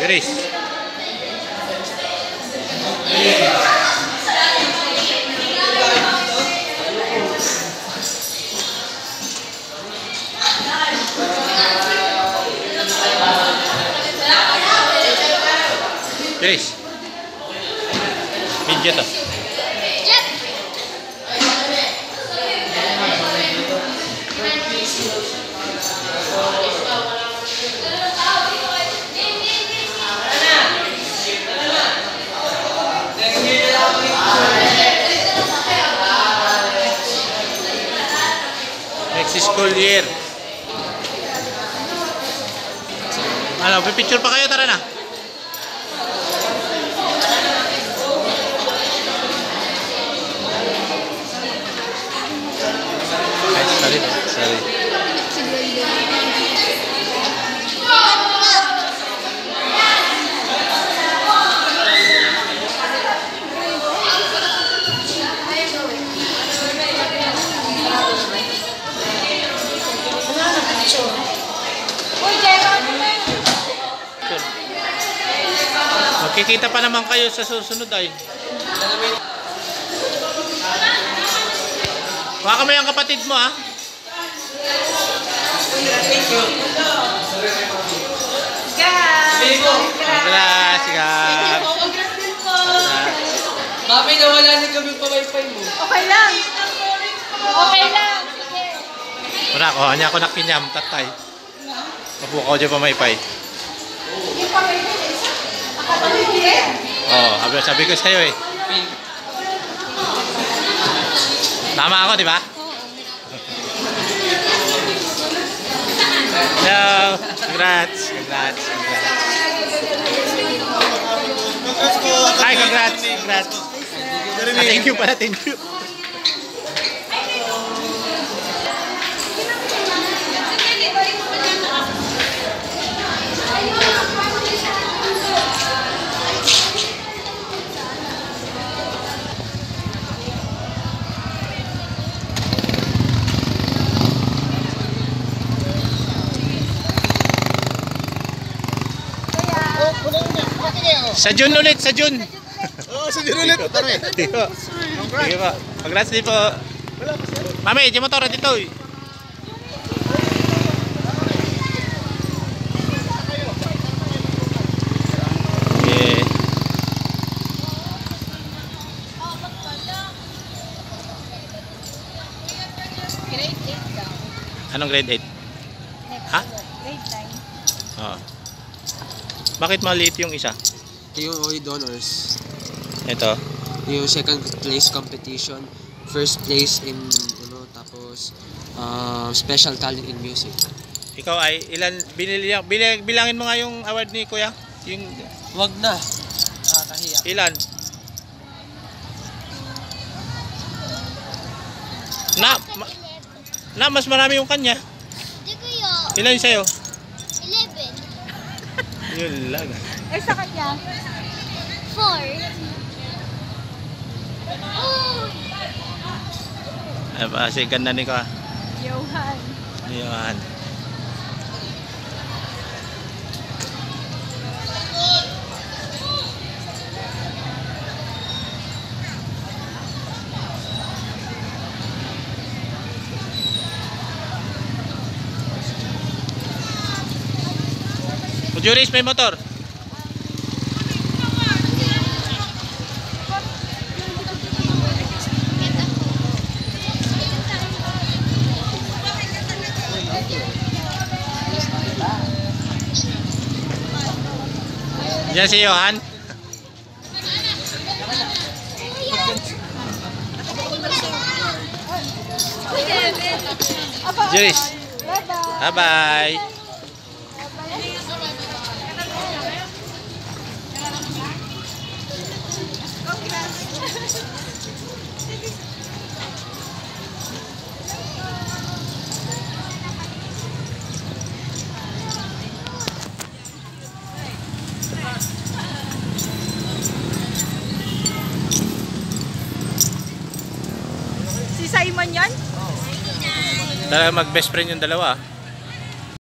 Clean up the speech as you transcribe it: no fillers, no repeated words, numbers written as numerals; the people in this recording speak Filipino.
Iris. Iris. Video to. Next school year. Ano, pipicture pa kayo, tara na. Ay, sorry. Magkikita pa naman kayo sa susunod ay. Baka mo yung kapatid mo ha. Congrats, Gab. Mami, nawala na kami pa wifi mo. Okay lang. Okay lang. Wala ko, hanya ako nakinyam, tatay. Mabukaw dyan pa may pay. Oh, sabi ko sa'yo eh. Tama ako, di ba? Hello. Congrats. Hi, congrats. Thank you pala, thank you. Sa June ulit, sa June. Oh, sa June ulit. Sige po. Congrats din po. Mami, di motor dito. Okay. Grade 8 daw. Anong grade 8? Ha? Grade 9. Oo. Bakit maliit yung isa? Ito yung OE Donors. Ito. Yung second place competition. First place in, tapos special talent in music. Ikaw ay ilan bilangin mo nga yung award ni Kuya? Yung Wag na. Nakakahiya. ilan? Mas marami yung kanya. Di kuya, Ilan yung sa'yo? 11. Yun lang. Eh, sa kanya? 4. Oh! Kasi ganda ni Kuya. Johan. Yan. Juris, may motor. Diyan si Johan. Juris. Bye-bye. Si Simon yan? Talaga mag-best friend yung dalawa.